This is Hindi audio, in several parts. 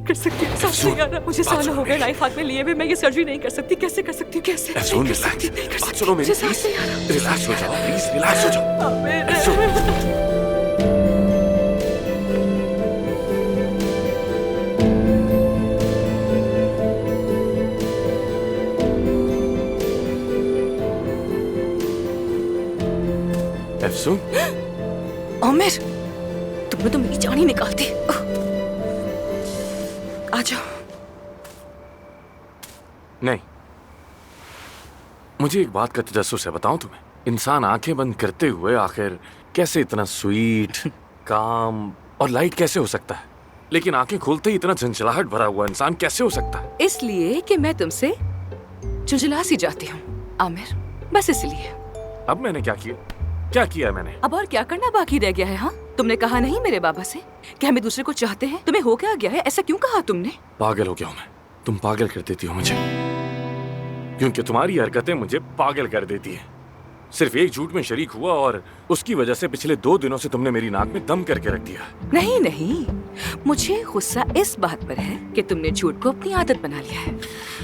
कर सकती। सांस नहीं आ रहा, मुझे सालों हो गए लाइफ हाथ में लिए हुए, मैं ये सर्जरी नहीं कर सकती। कैसे कर सकती हूँ? कैसे नहीं कर सकती? नहीं कर सकती। मुझे सांस नहीं आ रहा। रिलैक्स हो जाओ प्लीज, रिलैक्स हो जाओ। अफसून, आमिर, तुमने तो मेरी जान ही निकाल दी। आ जाओ। नहीं, मुझे एक बात का तजस्सुस है, बताऊं तुम्हें? इंसान आंखें बंद करते हुए आखिर कैसे इतना स्वीट, काम और लाइट कैसे हो सकता है, लेकिन आंखें खोलते ही इतना झंझलाहट भरा हुआ इंसान कैसे हो सकता है? इसलिए कि मैं तुमसे झुंझला सी जाती हूँ आमिर, बस इसलिए। अब मैंने क्या किया? क्या किया मैंने? अब और क्या करना बाकी रह गया है? हाँ, तुमने कहा नहीं मेरे बाबा से कि हम एक दूसरे को चाहते हैं? तुम्हें हो क्या गया है? ऐसा क्यों कहा तुमने? पागल हो गया हूं मैं। तुम पागल कर देती हो मुझे, क्योंकि तुम्हारी हरकतें मुझे पागल कर देती हैं। सिर्फ एक झूठ में शरीक हुआ और उसकी वजह से पिछले 2 दिनों से तुमने मेरी नाक में दम करके रख दिया। नहीं नहीं, मुझे गुस्सा इस बात पर है कि तुमने झूठ को अपनी आदत बना लिया है।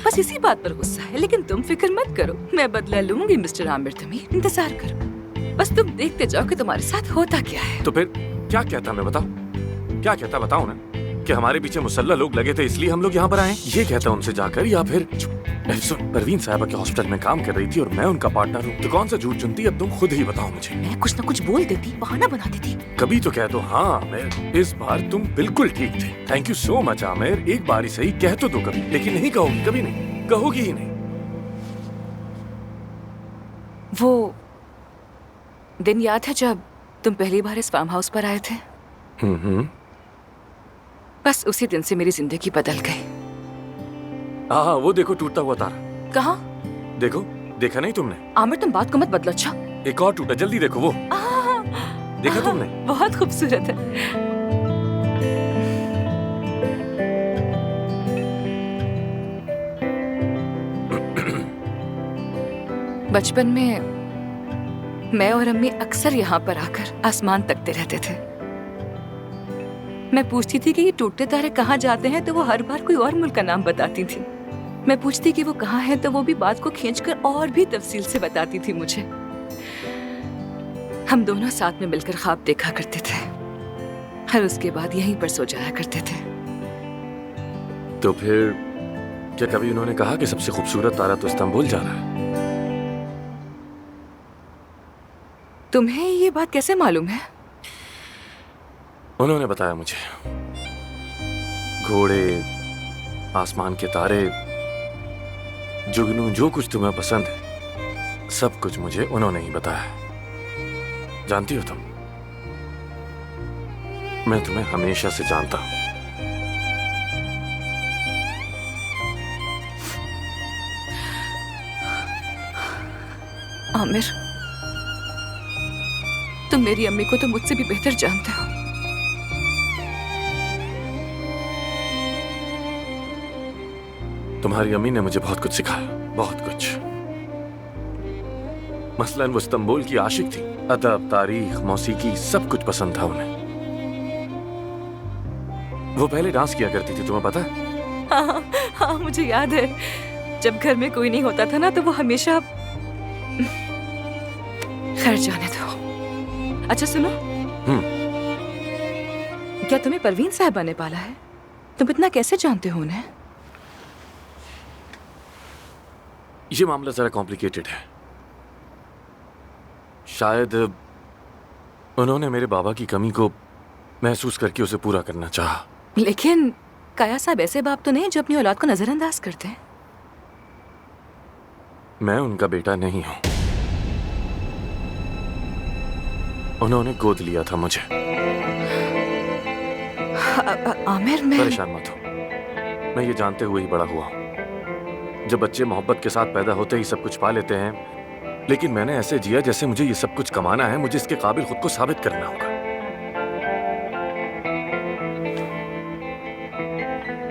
बस इसी बात पर गुस्सा है, लेकिन तुम फिक्र मत करो, मैं बदला लूंगी मिस्टर आमिर तमीर। इंतजार करो, बस तुम देखते जाओ कि तुम्हारे साथ होता क्या है। तो फिर क्या कहता मैं, बताओ क्या कहता? बताओ ना कि हमारे पीछे मुसल्ला लोग लगे थे इसलिए हम लोग यहाँ पर आए, ये कहता उनसे जाकर, या फिर सुन, परवीन साहिबा के हॉस्पिटल में काम कर रही थी और मैं उनका पार्टनर हूँ, तो कौन सा झूठ चुनती? अब तुम खुद ही बताओ मुझे। मैं कुछ ना कुछ बोल देती, बहाना बना देती। कभी तो कह दो हाँ आमिर, इस बार तुम बिल्कुल ठीक थे, thank you so much Aamir. एक बार ही सही कह तो दो कभी, लेकिन नहीं कहोगी, कभी नहीं कहोगी ही नहीं। वो दिन याद है जब तुम पहली बार इस फार्म हाउस पर आए थे? बस उसी दिन से मेरी जिंदगी बदल गई। हाँ, वो देखो टूटता हुआ तारा। कहाँ? देखो, देखा नहीं तुमने? आमिर तुम बात को मत बदलो। अच्छा, एक और टूटा, जल्दी देखो वो। देखा तुमने? बहुत खूबसूरत है। बचपन में मैं और अम्मी अक्सर यहाँ पर आकर आसमान तकते रहते थे। मैं पूछती थी कि ये टूटते तारे कहाँ जाते हैं, तो वो हर बार कोई और मुल्क का नाम बताती थी। मैं पूछती कि वो कहाँ है, तो वो भी बात को खींचकर और भी तफसील से बताती थी मुझे। हम दोनों साथ में मिलकर ख्वाब देखा करते थे और उसके बाद यहीं पर सो जाया करते थे। तो फिर क्या कभी उन्होंने कहा कि सबसे खूबसूरत तारा तो इस्तांबुल जा रहा है? तुम्हें ये बात कैसे मालूम है? उन्होंने बताया मुझे। घोड़े, आसमान के तारे, जुगनू, जो कुछ तुम्हें पसंद है, सब कुछ मुझे उन्होंने ही बताया। जानती हो तुम, मैं तुम्हें हमेशा से जानता हूं। आमिर, तुम मेरी अम्मी को तो मुझसे भी बेहतर जानते हो। तुम्हारी अम्मी ने मुझे बहुत कुछ सिखाया, बहुत कुछ। मसलन वो इस्तांबुल की आशिक थी। अदब, तारीख, मौसीकी सब कुछ पसंद था उन्हें। वो पहले डांस किया करती थी, तुम्हें पता है? हाँ, हाँ मुझे याद है। जब घर में कोई नहीं होता था ना, तो वो हमेशा। खैर जाने दो। अच्छा सुनो, क्या तुम्हें परवीन साहिबा ने पाला है? तुम इतना कैसे जानते हो उन्हें? ये मामला जरा कॉम्प्लिकेटेड है। शायद उन्होंने मेरे बाबा की कमी को महसूस करके उसे पूरा करना चाहा। लेकिन काया साहब ऐसे बाप तो नहीं जो अपनी औलाद को नजरअंदाज करते हैं। मैं उनका बेटा नहीं हूं। उन्होंने गोद लिया था मुझे। आमिर, मैं परेशान मत हो, मैं ये जानते हुए ही बड़ा हुआ हूं। जब बच्चे मोहब्बत के साथ पैदा होते ही सब कुछ पा लेते हैं, लेकिन मैंने ऐसे जिया जैसे मुझे ये सब कुछ कमाना है, मुझे इसके काबिल खुद को साबित करना होगा।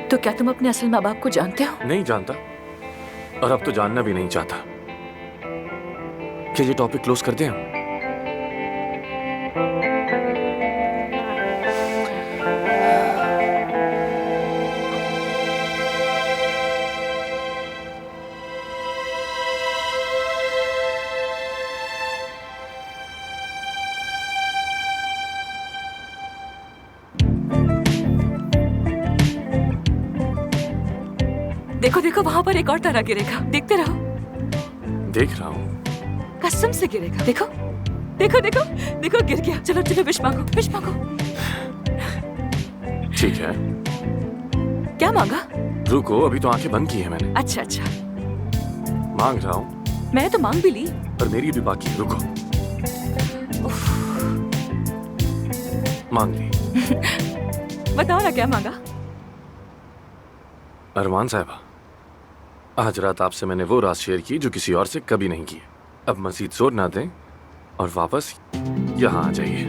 तो क्या तुम अपने असल माँ बाप को जानते हो? नहीं जानता, और अब तो जानना भी नहीं चाहता। क्या ये टॉपिक क्लोज कर दें हम? देखो देखो वहाँ पर एक और तारा गिरेगा, देखते रहो। देख रहा हूँ। कसम से गिरेगा, देखो देखो देखो देखो गिर गया। चलो चलो विश मांगो, विश मांगो। ठीक है, क्या मांगा? रुको, अभी तो आंखें बंद की है मैंने। अच्छा अच्छा, मांग रहा हूँ। मैं तो मांग भी ली। पर मेरी भी बाकी है, रुको। मांग ली। बताओ ना क्या मांगा? अरमान साहबा, आज रात आपसे मैंने वो राज शेयर की जो किसी और से कभी नहीं की। अब मजीद जोर ना दें और वापस यहाँ आ जाइए।